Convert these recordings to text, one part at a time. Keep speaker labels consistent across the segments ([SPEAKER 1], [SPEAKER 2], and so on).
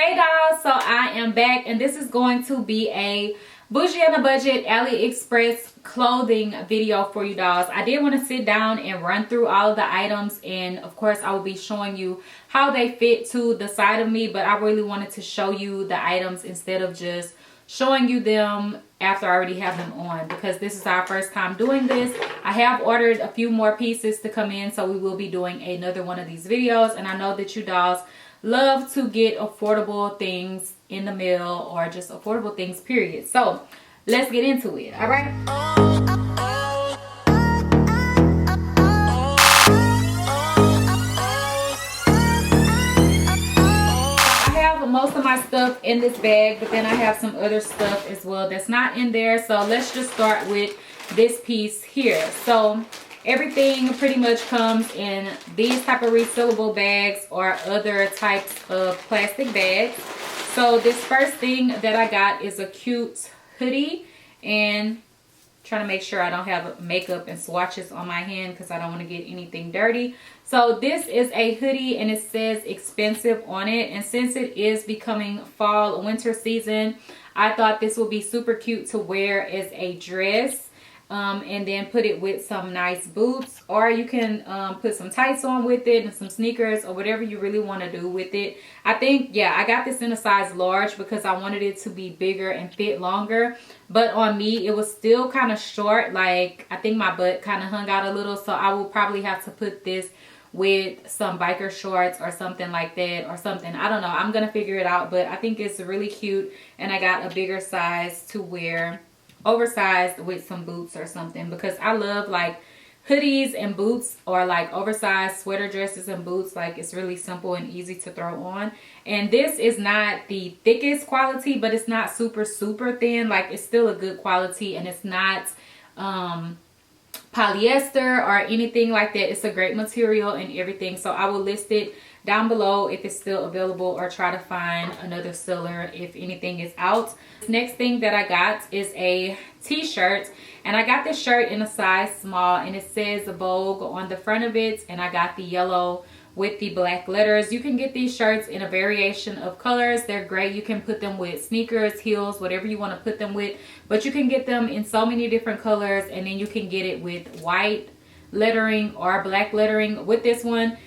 [SPEAKER 1] Hey dolls, so I am back and this is going to be a bougie on a budget Aliexpress clothing video for you dolls. I did want to sit down and run through all of the items, and of course I will be showing you how they fit to the side of me, but I really wanted to show you the items instead of just showing you them after I already have them on, because this is our first time doing this. I have ordered a few more pieces to come in, so we will be doing another one of these videos, and I know that you dolls love to get affordable things in the mail or just affordable things period. So let's get into it. All right, I have most of my stuff in this bag, but then I have some other stuff as well that's not in there. So let's just start with this piece here. So everything pretty much comes in these type of refillable bags or other types of plastic bags. So this first thing that I got is a cute hoodie, and trying to make sure I don't have makeup and swatches on my hand because I don't want to get anything dirty. So this is a hoodie and it says expensive on it, and since it is becoming fall winter season, I thought this would be super cute to wear as a dress. And then put it with some nice boots, or you can put some tights on with it and some sneakers or whatever you really want to do with it. I think, yeah, I got this in a size large because I wanted it to be bigger and fit longer, but on me it was still kind of short. Like, I think my butt kind of hung out a little, so I will probably have to put this with some biker shorts or something like that, or something. I don't know, I'm gonna figure it out, but I think it's really cute, and I got a bigger size to wear oversized with some boots or something, because I love like hoodies and boots, or like oversized sweater dresses and boots. Like, it's really simple and easy to throw on. And this is not the thickest quality, but it's not super thin. Like, it's still a good quality, and it's not polyester or anything like that. It's a great material and everything. So I will list it down below if it's still available, or try to find another seller if anything is out. Next thing that I got is a t-shirt, and I got this shirt in a size small, and it says Vogue on the front of it, and I got the yellow with the black letters. You can get these shirts in a variation of colors. They're great. You can put them with sneakers, heels, whatever you want to put them with, but you can get them in so many different colors, and then you can get it with white lettering or black lettering. With this one,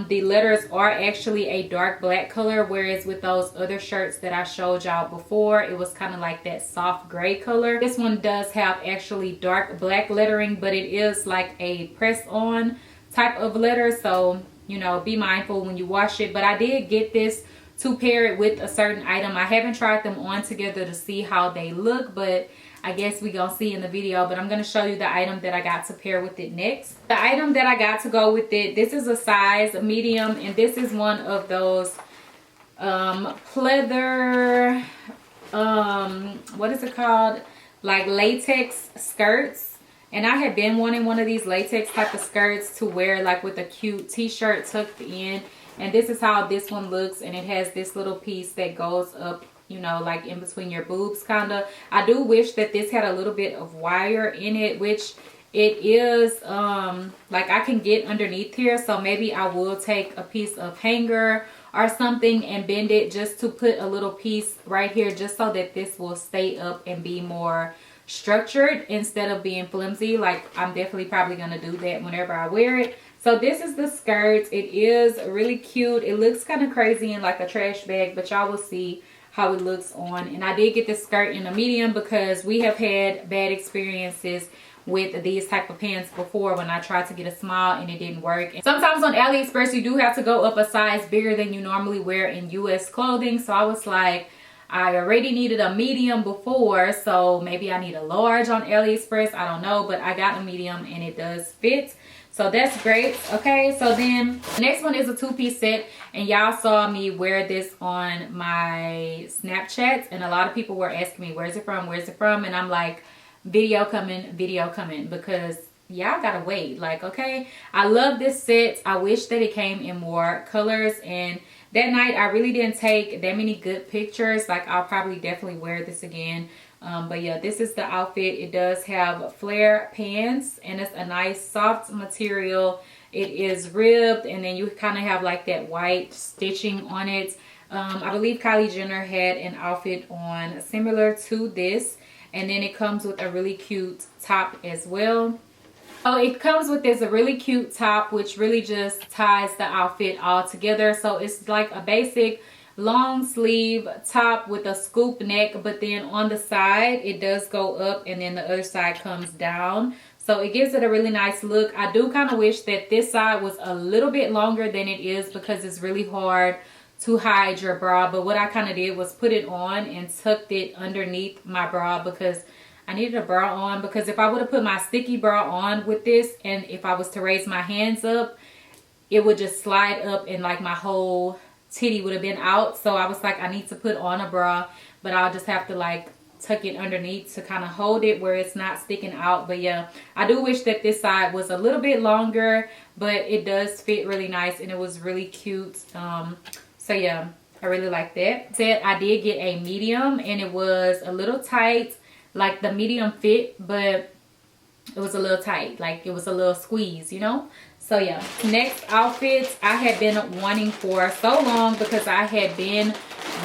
[SPEAKER 1] the letters are actually a dark black color, whereas with those other shirts that I showed y'all before, it was kind of like that soft gray color. This one does have actually dark black lettering, but it is like a press on type of letter, so you know, be mindful when you wash it. But I did get this to pair it with a certain item. I haven't tried them on together to see how they look, but I guess we gonna see in the video. But I'm gonna show you the item that I got to pair with it next. The item that I got to go with it, this is a size medium, and this is one of those pleather, what is it called, like latex skirts. And I had been wanting one of these latex type of skirts to wear like with a cute t-shirt tucked in, and this is how this one looks. And it has this little piece that goes up, you know, like in between your boobs kind of. I do wish that this had a little bit of wire in it, which it is like I can get underneath here, so maybe I will take a piece of hanger or something and bend it just to put a little piece right here, just so that this will stay up and be more structured instead of being flimsy. Like, I'm definitely probably gonna do that whenever I wear it. So this is the skirt. It is really cute. It looks kind of crazy in like a trash bag, but y'all will see how it looks on. And I did get this skirt in a medium because we have had bad experiences with these type of pants before when I tried to get a small and it didn't work. And sometimes on Aliexpress you do have to go up a size bigger than you normally wear in US clothing. So I was like, I already needed a medium before, so maybe I need a large on Aliexpress. I don't know, but I got a medium and it does fit. So that's great. Okay, so then the next one is a two-piece set, and y'all saw me wear this on my Snapchat, and a lot of people were asking me, where's it from, where's it from? And I'm like, video coming, because y'all gotta wait. Like, okay, I love this set. I wish that it came in more colors, and that night I really didn't take that many good pictures. Like, I'll probably definitely wear this again. But yeah, this is the outfit. It does have flare pants, and it's a nice soft material. It is ribbed, and then you kind of have like that white stitching on it. I believe Kylie Jenner had an outfit on similar to this, and then it comes with a really cute top as well. So it comes with this really cute top, which really just ties the outfit all together. So it's like a basic long sleeve top with a scoop neck, but then on the side it does go up and then the other side comes down. So it gives it a really nice look. I do kind of wish that this side was a little bit longer than it is because it's really hard to hide your bra. But what I kind of did was put it on and tucked it underneath my bra because I needed a bra on, because if I would have put my sticky bra on with this and if I was to raise my hands up, it would just slide up and like my whole titty would have been out. So I was like, I need to put on a bra, but I'll just have to like tuck it underneath to kind of hold it where it's not sticking out. But yeah, I do wish that this side was a little bit longer, but it does fit really nice and it was really cute. So yeah, I really like that. Said I did get a medium and it was a little tight, like the medium fit, but it was a little tight, like it was a little squeeze, you know. So yeah, next outfit I had been wanting for so long because I had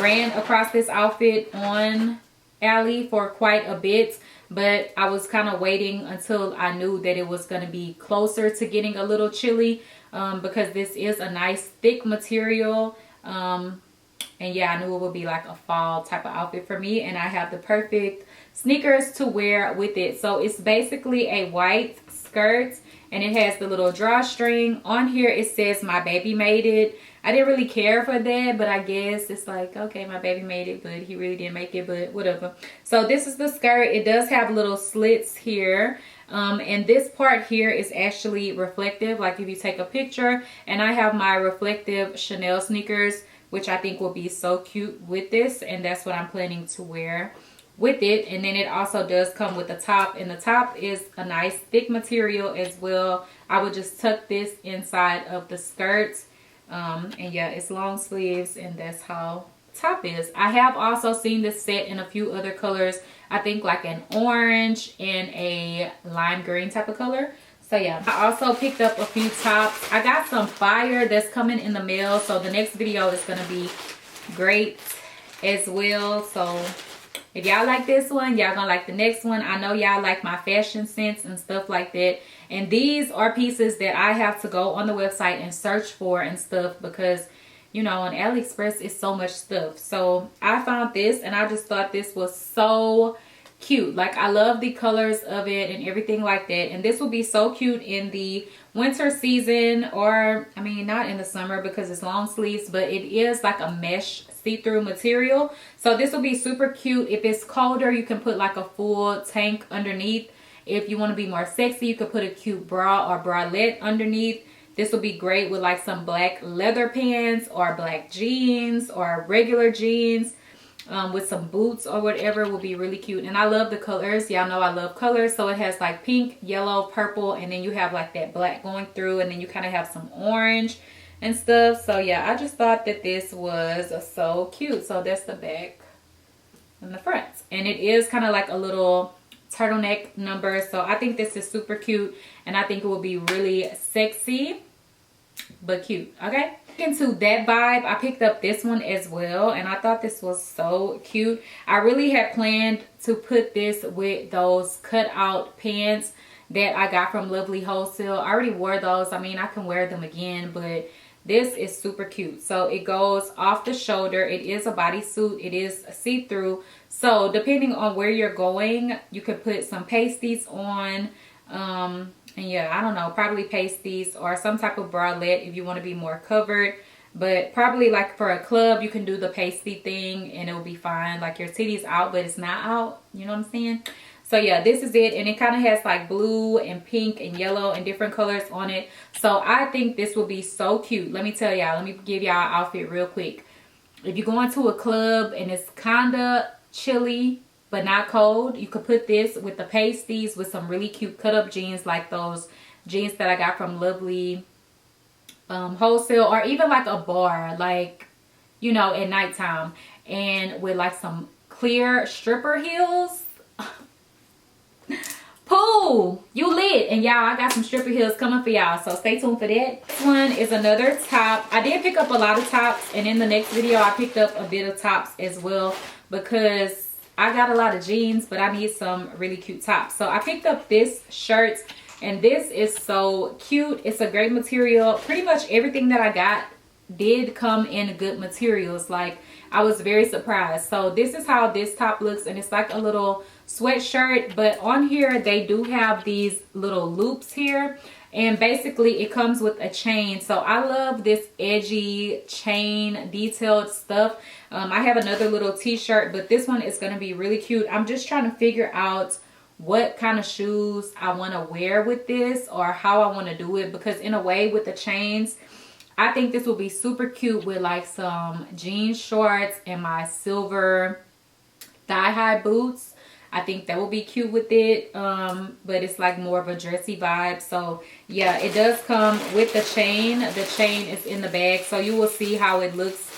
[SPEAKER 1] ran across this outfit on Ali for quite a bit, but I was kind of waiting until I knew that it was going to be closer to getting a little chilly, because this is a nice thick material. And yeah, I knew it would be like a fall type of outfit for me, and I have the perfect sneakers to wear with it. So it's basically a white skirt and it has the little drawstring. On here it says my baby made it. I didn't really care for that, but I guess it's like, okay, my baby made it, but he really didn't make it, but whatever. So this is the skirt. It does have little slits here. And this part here is actually reflective, like if you take a picture. And I have my reflective Chanel sneakers, which I think will be so cute with this, and that's what I'm planning to wear with it. And then it also does come with a top, and the top is a nice thick material as well. I would just tuck this inside of the skirt, and yeah, it's long sleeves, and that's how top is. I have also seen this set in a few other colors. I think like an orange and a lime green type of color. So yeah, I also picked up a few tops. I got some fire that's coming in the mail, so the next video is gonna be great as well. So if y'all like this one, y'all gonna like the next one. I know y'all like my fashion sense and stuff like that, and these are pieces that I have to go on the website and search for and stuff, because you know, on Aliexpress it's so much stuff. So I found this and I just thought this was so cute. Like, I love the colors of it and everything like that, and this will be so cute in the winter season, or I mean not in the summer because it's long sleeves, but it is like a mesh see-through material. So this will be super cute. If it's colder, you can put like a full tank underneath. If you want to be more sexy, you could put a cute bra or bralette underneath. This will be great with like some black leather pants or black jeans or regular jeans, with some boots or whatever. Will be really cute. And I love the colors. Y'all know I love colors. So it has like pink, yellow, purple, and then you have like that black going through, and then you kind of have some orange and stuff. So yeah, I just thought that this was so cute. So that's the back and the front, and it is kind of like a little turtleneck number. So I think this is super cute, and I think it will be really sexy but cute. Okay, into that vibe, I picked up this one as well, and I thought this was so cute. I really had planned to put this with those cutout pants that I got from Lovely Wholesale. I already wore those. I mean, I can wear them again, but this is super cute. So it goes off the shoulder. It is a bodysuit. It is see-through. So depending on where you're going, you could put some pasties on. And yeah, I don't know, probably pasties or some type of bralette if you want to be more covered. But probably like for a club, you can do the pasty thing and it'll be fine. Like your titty's out, but it's not out. You know what I'm saying? So yeah, this is it. And it kind of has like blue and pink and yellow and different colors on it. So I think this will be so cute. Let me tell y'all, let me give y'all an outfit real quick. If you're going to a club and it's kind of chilly but not cold, you could put this with the pasties with some really cute cut up jeans, like those jeans that I got from Lovely Wholesale, or even like a bar, like, you know, at nighttime, and with like some clear stripper heels. Pooh, you lit. And y'all, I got some stripper heels coming for y'all, so stay tuned for that. This one is another top. I did pick up a lot of tops, and in the next video I picked up a bit of tops as well, because I got a lot of jeans, but I need some really cute tops. So I picked up this shirt, and this is so cute. It's a great material. Pretty much everything that I got did come in good materials. Like, I was very surprised. So this is how this top looks, and it's like a little sweatshirt, but on here they do have these little loops here, and basically it comes with a chain. So I love this edgy chain detailed stuff. I have another little t-shirt, but this one is going to be really cute. I'm just trying to figure out what kind of shoes I want to wear with this, or how I want to do it, because in a way with the chains, I think this will be super cute with like some jean shorts and my silver thigh-high boots. I think that will be cute with it, but it's like more of a dressy vibe. So yeah, it does come with the chain. The chain is in the bag, so you will see how it looks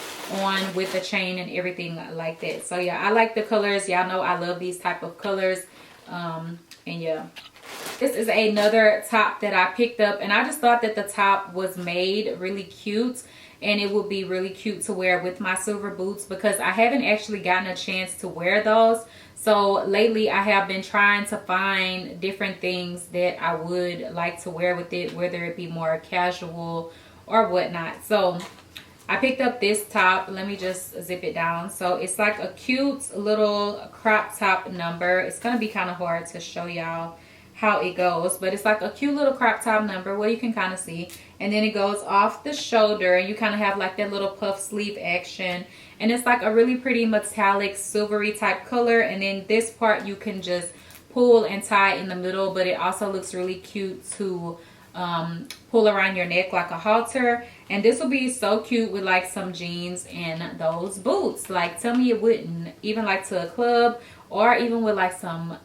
[SPEAKER 1] on with the chain and everything like that. So yeah, I like the colors. Y'all know I love these type of colors. And yeah, this is another top that I picked up, and I just thought that the top was made really cute, and it would be really cute to wear with my silver boots, because I haven't actually gotten a chance to wear those. So lately I have been trying to find different things that I would like to wear with it, whether it be more casual or whatnot. So I picked up this top. Let me just zip it down. So it's like a cute little crop top number. It's going to be kind of hard to show y'all how it goes, but it's like a cute little crop top number where you can kind of see, and then it goes off the shoulder, and you kind of have like that little puff sleeve action, and it's like a really pretty metallic silvery type color. And then this part you can just pull and tie in the middle, but it also looks really cute to pull around your neck like a halter. And this will be so cute with like some jeans and those boots. Like, tell me it wouldn't, even like to a club, or even with like some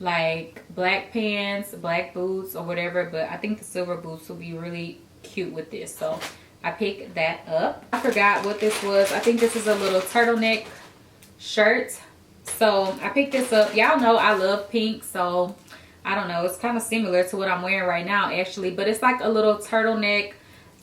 [SPEAKER 1] like black pants, black boots, or whatever. But I think the silver boots will be really cute with this, so I picked that up. I forgot what this was. I think this is a little turtleneck shirt, so I picked this up. Y'all know I love pink, so I don't know, it's kind of similar to what I'm wearing right now actually, but it's like a little turtleneck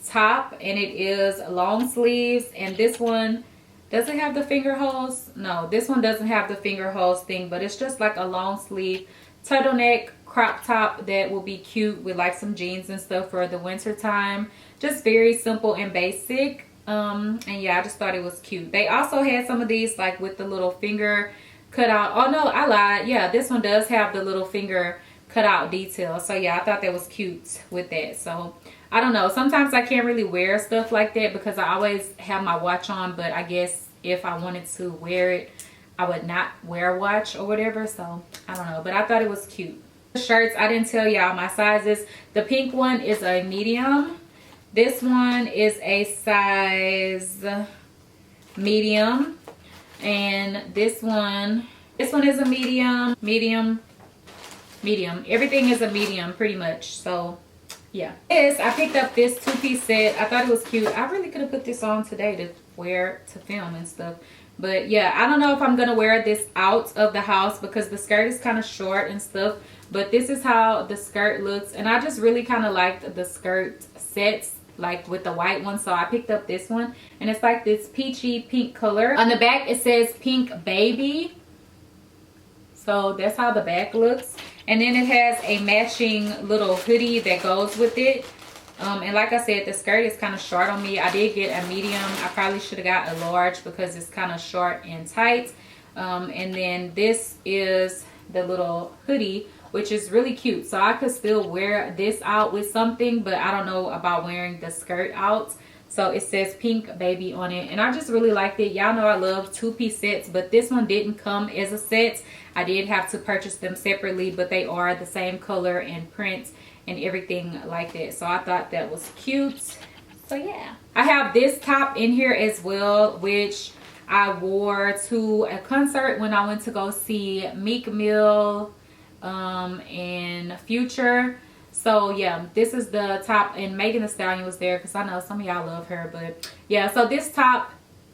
[SPEAKER 1] top, and it is long sleeves. And this one, does it have the finger holes? No, this one doesn't have the finger holes thing, but it's just like a long sleeve turtleneck crop top that will be cute with like some jeans and stuff for the winter time. Just very simple and basic. And yeah, I just thought it was cute. They also had some of these like with the little finger cut out. Oh no, I lied. Yeah, this one does have the little finger cut out detail. So yeah, I thought that was cute with that. So I don't know, sometimes I can't really wear stuff like that because I always have my watch on, but I guess if I wanted to wear it, I would not wear a watch or whatever. So I don't know, but I thought it was cute. The shirts, I didn't tell y'all my sizes. The pink one is a medium. This one is a size medium, and this one is a medium. Everything is a medium pretty much. So yeah, I picked up this two-piece set. I thought it was cute. I really could have put this on today to wear to film and stuff, but yeah, I don't know if I'm gonna wear this out of the house because the skirt is kind of short and stuff. But this is how the skirt looks, and I just really kind of liked the skirt sets like with the white one, so I picked up this one, and it's like this peachy pink color. On the back it says Pink Baby, so that's how the back looks. And then it has a matching little hoodie that goes with it. And like I said, the skirt is kind of short on me. I did get a medium. I probably should have got a large because it's kind of short and tight. And then this is the little hoodie, which is really cute. So I could still wear this out with something, but I don't know about wearing the skirt out. So it says Pink Baby on it, and I just really liked it. Y'all know I love two-piece sets, but this one didn't come as a set. I did have to purchase them separately, but they are the same color and print and everything like that. So I thought that was cute. So yeah, I have this top in here as well, which I wore to a concert when I went to go see Meek Mill and Future. So yeah, this is the top, and Megan Thee Stallion was there because I know some of y'all love her. But yeah, so this top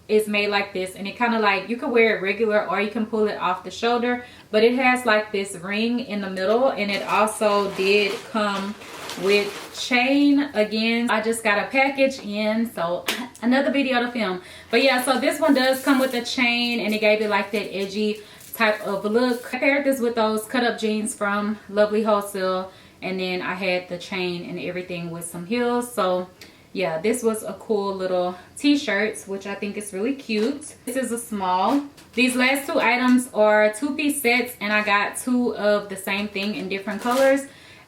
[SPEAKER 1] is made like this, and it kind of like, you can wear it regular or you can pull it off the shoulder, but it has like this ring in the middle, and it also did come with chain. Again, I just got a package in, so another video to film. But yeah, so this one does come with a chain, and it gave it like that edgy type of look. I paired this with those cut up jeans from Lovely Wholesale, and then I had the chain and everything with some heels. So yeah, this was a cool little t-shirt, which I think is really cute. This is a small. These last two items are 2-piece sets, and I got 2 of the same thing in different colors.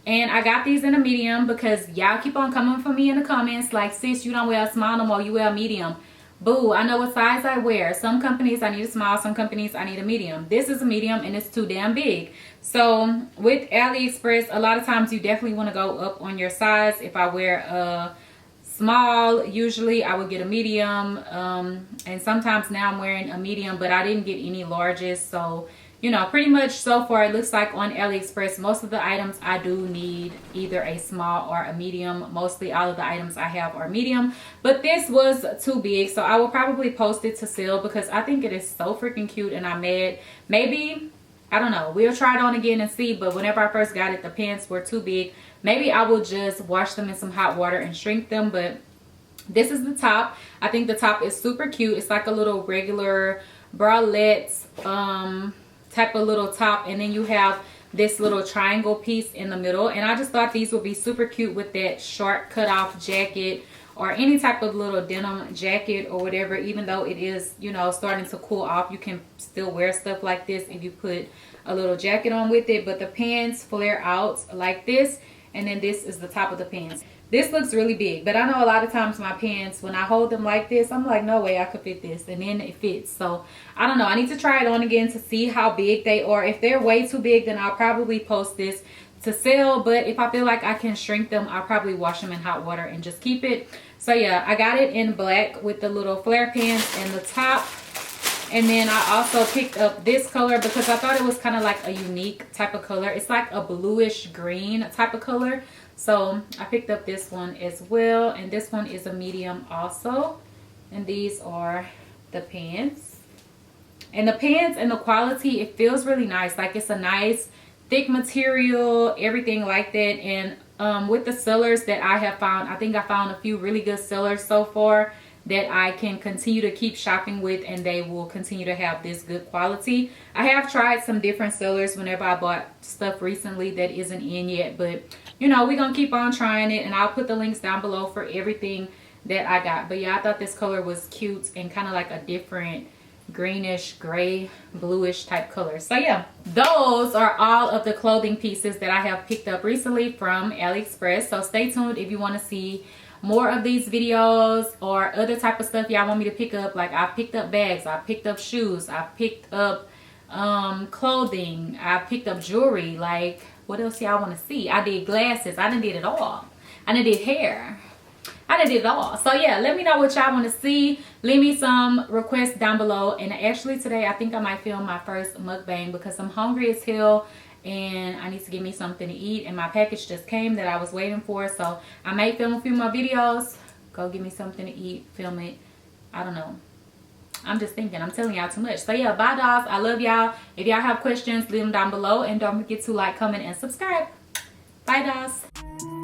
[SPEAKER 1] And I got these in a medium because y'all keep on coming for me in the comments like, sis, you don't wear a small no more, you wear a medium. Boo, I know what size I wear. Some companies I need a small, some companies I need a medium. This is a medium, and it's too damn big. So with AliExpress, a lot of times you definitely want to go up on your size. If I wear a small, usually I would get a medium, and sometimes now I'm wearing a medium, but I didn't get any larges. So you know, pretty much so far it looks like on AliExpress most of the items I do need either a small or a medium. Mostly all of the items I have are medium, but this was too big, so I will probably post it to sale because I think it is so freaking cute, and I'm mad. Maybe, I don't know, we'll try it on again and see, but whenever I first got it, the pants were too big. Maybe I will just wash them in some hot water and shrink them. But this is the top. I think the top is super cute. It's like a little regular bralette type of little top, and then you have this little triangle piece in the middle, and I just thought these would be super cute with that short cut off jacket or any type of little denim jacket or whatever. Even though it is, you know, starting to cool off, you can still wear stuff like this if you put a little jacket on with it. But the pants flare out like this, and then this is the top of the pants. This looks really big, but I know a lot of times my pants, when I hold them like this, I'm like, no way I could fit this, and then it fits. So I don't know, I need to try it on again to see how big they are. If they're way too big, then I'll probably post this to sell, but if I feel like I can shrink them, I'll probably wash them in hot water and just keep it. So yeah, I got it in black with the little flare pants and the top. And then I also picked up this color because I thought it was kind of like a unique type of color. It's like a bluish green type of color. So I picked up this one as well, and this one is a medium also. And these are the pants. And the pants and the quality, it feels really nice. Like it's a nice thick material, everything like that. And with the sellers that I have found, I think I found a few really good sellers so far that I can continue to keep shopping with, and they will continue to have this good quality. I have tried some different sellers whenever I bought stuff recently that isn't in yet, but you know, we're gonna keep on trying it, and I'll put the links down below for everything that I got. But yeah, I thought this color was cute and kind of like a different greenish gray bluish type color. So yeah, those are all of the clothing pieces that I have picked up recently from AliExpress. So stay tuned if you want to see more of these videos or other type of stuff y'all want me to pick up. Like I picked up bags, I picked up shoes, I picked up clothing, I picked up jewelry. Like what else y'all want to see? I did glasses. I done did it all. I done did hair. I done did it all. So yeah, let me know what y'all want to see. Leave me some requests down below. And actually today I think I might film my first mukbang because I'm hungry as hell and I need to get me something to eat, and my package just came that I was waiting for. So I may film a few more videos, go get me something to eat, film it. I don't know, I'm just thinking, I'm telling y'all too much. So yeah, bye dolls, I love y'all. If y'all have questions, leave them down below, and don't forget to like, comment, and subscribe. Bye dolls.